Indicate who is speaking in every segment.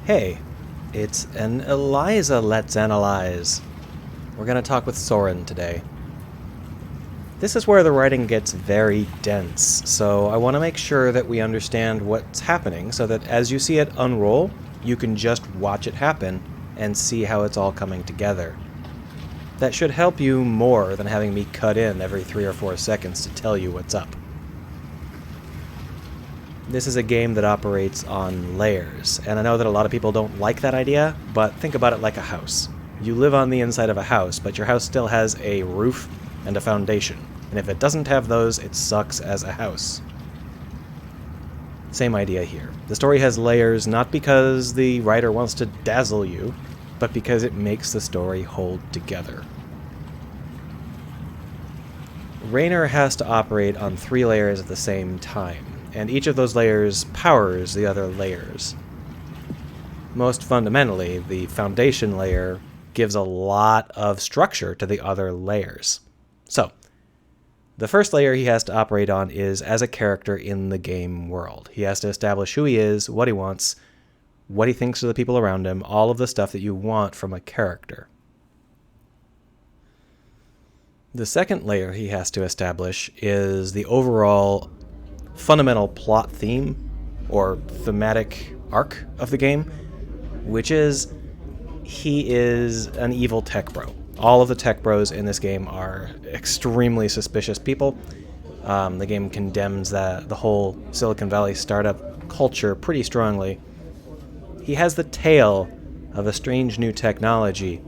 Speaker 1: Hey, it's an Eliza Let's Analyze. We're going to talk with Soren today. This is where the writing gets very dense, so I want to make sure that we understand what's happening so that as you see it unroll, you can just watch it happen and see how it's all coming together. That should help you more than having me cut in every 3 or 4 seconds to tell you what's up. This is a game that operates on layers, and I know that a lot of people don't like that idea, but think about it like a house. You live on the inside of a house, but your house still has a roof and a foundation, and if it doesn't have those, it sucks as a house. Same idea here. The story has layers not because the writer wants to dazzle you, but because it makes the story hold together. Raynor has to operate on 3 layers at the same time, and each of those layers powers the other layers. Most fundamentally, the foundation layer gives a lot of structure to the other layers. So, the first layer he has to operate on is as a character in the game world. He has to establish who he is, what he wants, what he thinks of the people around him, all of the stuff that you want from a character. The second layer he has to establish is the overall fundamental plot theme or thematic arc of the game, which is he is an evil tech bro. All of the tech bros in this game are extremely suspicious people. The game condemns the whole Silicon Valley startup culture pretty strongly. He has the tale of a strange new technology,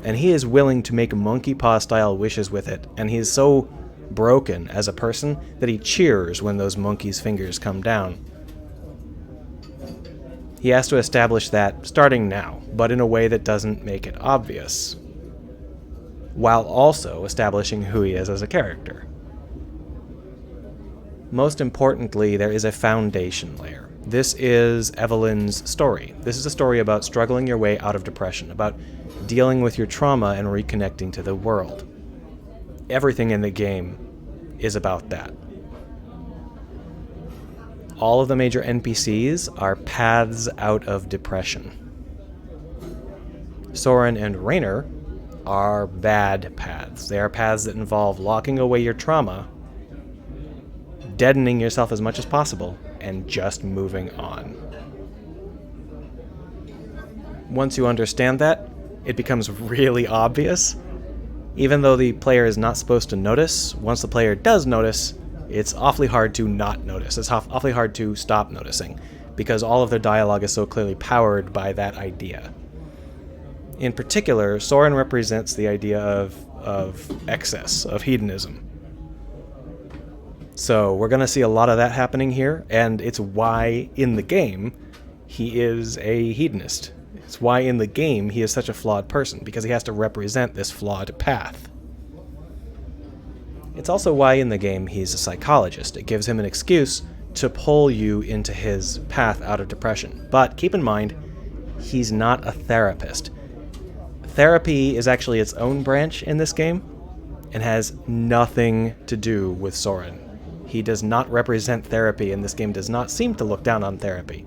Speaker 1: and he is willing to make monkey paw style wishes with it, and he is so broken as a person that he cheers when those monkeys' fingers come down. He has to establish that starting now, but in a way that doesn't make it obvious, while also establishing who he is as a character. Most importantly, there is a foundation layer. This is Evelyn's story. This is a story about struggling your way out of depression, about dealing with your trauma and reconnecting to the world. Everything in the game is about that. All of the major NPCs are paths out of depression. Soren and Raynor are bad paths. They are paths that involve locking away your trauma, deadening yourself as much as possible, and just moving on. Once you understand that, it becomes really obvious. Even though the player is not supposed to notice, once the player does notice, it's awfully hard to not notice. It's awfully hard to stop noticing, because all of their dialogue is so clearly powered by that idea. In particular, Soren represents the idea of excess, of hedonism. So we're going to see a lot of that happening here, and it's why in the game he is a hedonist. It's why in the game he is such a flawed person, because he has to represent this flawed path. It's also why in the game he's a psychologist. It gives him an excuse to pull you into his path out of depression. But keep in mind, he's not a therapist. Therapy is actually its own branch in this game and has nothing to do with Soren. He does not represent therapy, and this game does not seem to look down on therapy.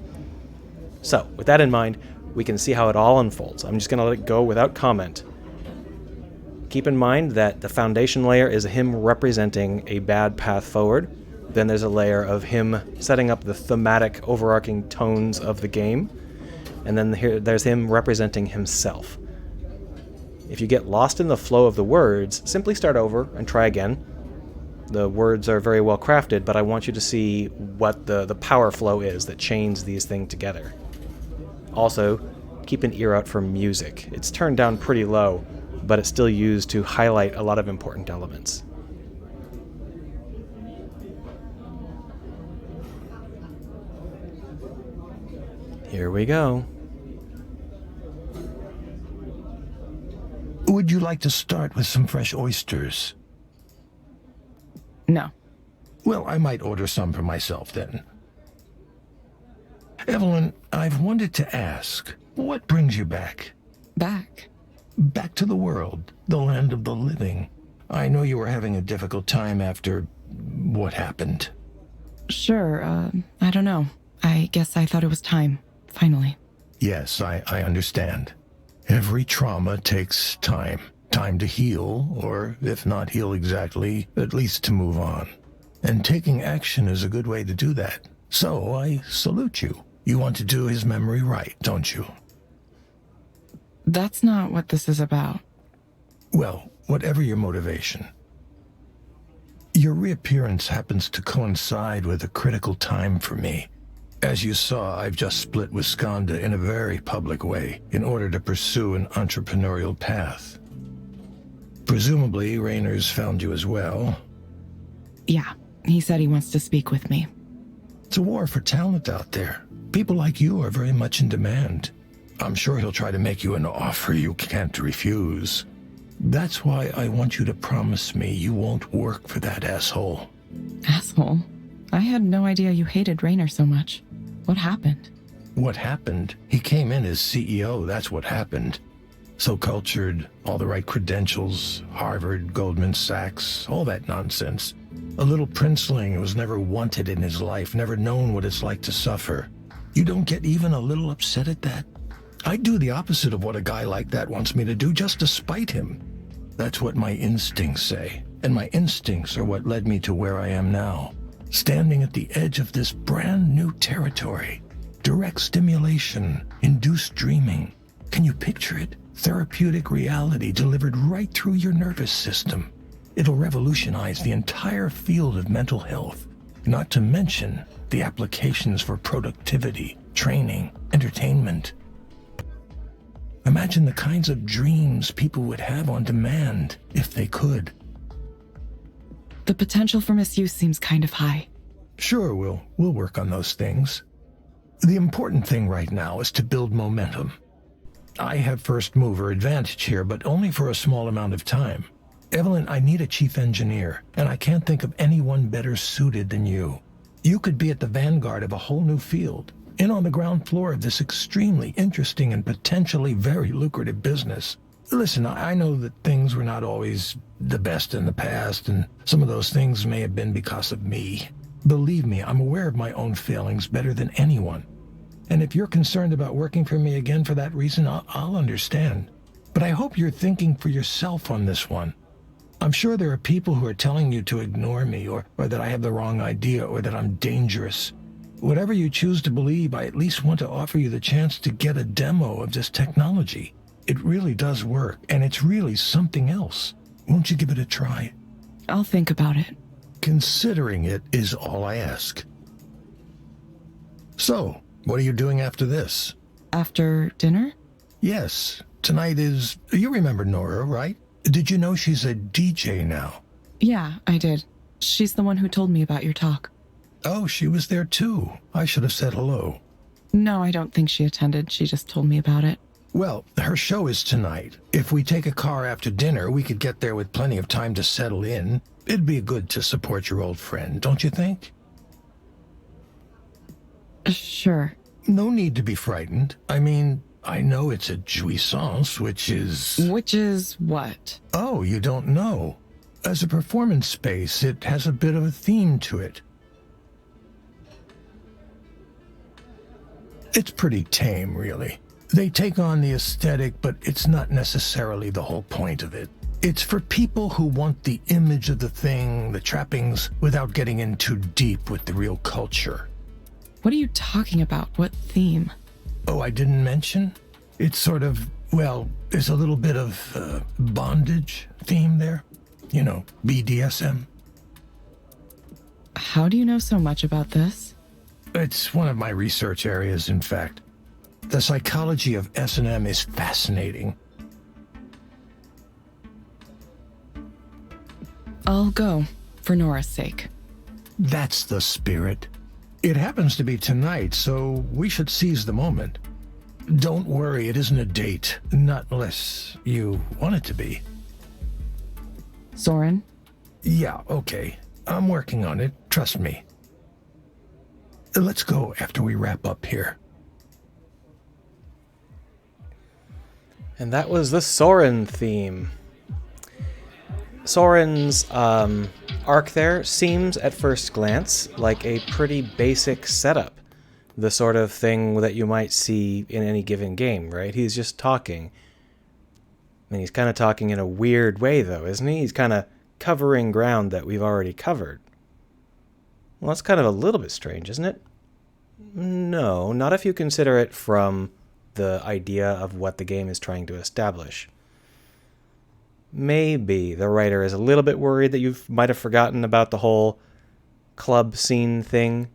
Speaker 1: So, with that in mind, we can see how it all unfolds. I'm just going to let it go without comment. Keep in mind that the foundation layer is him representing a bad path forward. Then there's a layer of him setting up the thematic overarching tones of the game. And then there's him representing himself. If you get lost in the flow of the words, simply start over and try again. The words are very well crafted, but I want you to see what the power flow is that chains these things together. Also, keep an ear out for music. It's turned down pretty low, but it's still used to highlight a lot of important elements. Here we go.
Speaker 2: Would you like to start with some fresh oysters?
Speaker 3: No.
Speaker 2: Well, I might order some for myself then. Evelyn, I've wanted to ask, what brings you back?
Speaker 3: Back?
Speaker 2: Back to the world, the land of the living. I know you were having a difficult time after what happened.
Speaker 3: Sure, I don't know. I guess I thought it was time, finally.
Speaker 2: Yes, I understand. Every trauma takes time. Time to heal, or if not heal exactly, at least to move on. And taking action is a good way to do that. So I salute you. You want to do his memory right, don't you?
Speaker 3: That's not what this is about.
Speaker 2: Well, whatever your motivation. Your reappearance happens to coincide with a critical time for me. As you saw, I've just split with Skanda in a very public way in order to pursue an entrepreneurial path. Presumably, Raynor's found you as well.
Speaker 3: Yeah, he said he wants to speak with me.
Speaker 2: It's a war for talent out there. People like you are very much in demand. I'm sure he'll try to make you an offer you can't refuse. That's why I want you to promise me you won't work for that asshole.
Speaker 3: Asshole? I had no idea you hated Raynor so much. What happened?
Speaker 2: What happened? He came in as CEO, that's what happened. So cultured, all the right credentials, Harvard, Goldman Sachs, all that nonsense. A little princeling who was never wanted in his life, never known what it's like to suffer. You don't get even a little upset at that? I'd do the opposite of what a guy like that wants me to do just to spite him. That's what my instincts say, and my instincts are what led me to where I am now, standing at the edge of this brand new territory. Direct stimulation, induced dreaming. Can you picture it? Therapeutic reality delivered right through your nervous system. It'll revolutionize the entire field of mental health, not to mention the applications for productivity, training, entertainment. Imagine the kinds of dreams people would have on demand if they could.
Speaker 3: The potential for misuse seems kind of high.
Speaker 2: Sure, we'll work on those things. The important thing right now is to build momentum. I have first mover advantage here, but only for a small amount of time. Evelyn, I need a chief engineer, and I can't think of anyone better suited than you. You could be at the vanguard of a whole new field, in on the ground floor of this extremely interesting and potentially very lucrative business. Listen, I know that things were not always the best in the past, and some of those things may have been because of me. Believe me, I'm aware of my own failings better than anyone. And if you're concerned about working for me again for that reason, I'll understand. But I hope you're thinking for yourself on this one. I'm sure there are people who are telling you to ignore me, or that I have the wrong idea, or that I'm dangerous. Whatever you choose to believe, I at least want to offer you the chance to get a demo of this technology. It really does work, and it's really something else. Won't you give it a try?
Speaker 3: I'll think about it.
Speaker 2: Considering it is all I ask. So, what are you doing after this?
Speaker 3: After dinner?
Speaker 2: Yes, tonight is... You remember Nora, right? Did you know she's a DJ now?
Speaker 3: Yeah, I did. She's the one who told me about your talk.
Speaker 2: Oh, she was there too. I should have said hello.
Speaker 3: No, I don't think she attended. She just told me about it.
Speaker 2: Well, her show is tonight. If we take a car after dinner, we could get there with plenty of time to settle in. It'd be good to support your old friend, don't you think?
Speaker 3: Sure.
Speaker 2: No need to be frightened. I mean, I know it's a jouissance, which is...
Speaker 3: Which is what?
Speaker 2: Oh, you don't know. As a performance space, it has a bit of a theme to it. It's pretty tame, really. They take on the aesthetic, but it's not necessarily the whole point of it. It's for people who want the image of the thing, the trappings, without getting in too deep with the real culture.
Speaker 3: What are you talking about? What theme?
Speaker 2: Oh, I didn't mention? It's sort of, well, there's a little bit of bondage theme there. You know, BDSM.
Speaker 3: How do you know so much about this?
Speaker 2: It's one of my research areas, in fact. The psychology of S&M is fascinating.
Speaker 3: I'll go, for Nora's sake.
Speaker 2: That's the spirit. It happens to be tonight, so we should seize the moment. Don't worry, it isn't a date. Not unless you want it to be.
Speaker 3: Soren?
Speaker 2: Yeah, okay. I'm working on it, trust me. Let's go after we wrap up here.
Speaker 1: And that was the Soren theme. Soren's arc there seems at first glance like a pretty basic setup the sort of thing that you might see in any given game, right? He's just talking. And he's kind of talking in a weird way, though, isn't he? He's kind of covering ground that we've already covered. Well, that's kind of a little bit strange, isn't it? No, not if you consider it from the idea of what the game is trying to establish. Maybe the writer is a little bit worried that you might have forgotten about the whole club scene thing,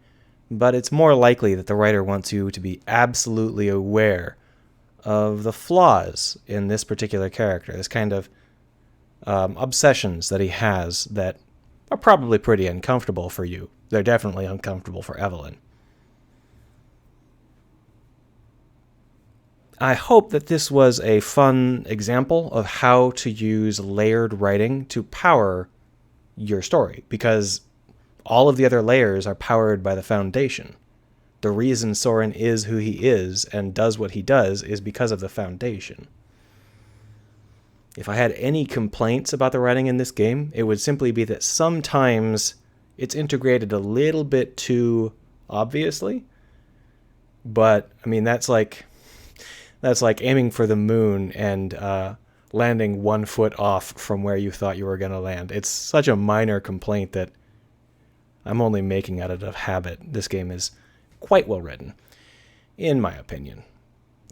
Speaker 1: but it's more likely that the writer wants you to be absolutely aware of the flaws in this particular character, this kind of obsessions that he has that are probably pretty uncomfortable for you. They're definitely uncomfortable for Evelyn. I hope that this was a fun example of how to use layered writing to power your story, because all of the other layers are powered by the foundation. The reason Soren is who he is and does what he does is because of the foundation. If I had any complaints about the writing in this game, it would simply be that sometimes it's integrated a little bit too obviously. But, I mean, that's like aiming for the moon and landing 1 foot off from where you thought you were going to land. It's such a minor complaint that I'm only making out of habit. This game is quite well written, in my opinion.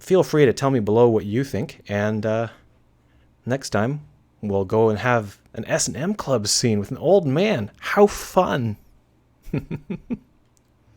Speaker 1: Feel free to tell me below what you think, and next time we'll go and have an S&M Club scene with an old man. How fun!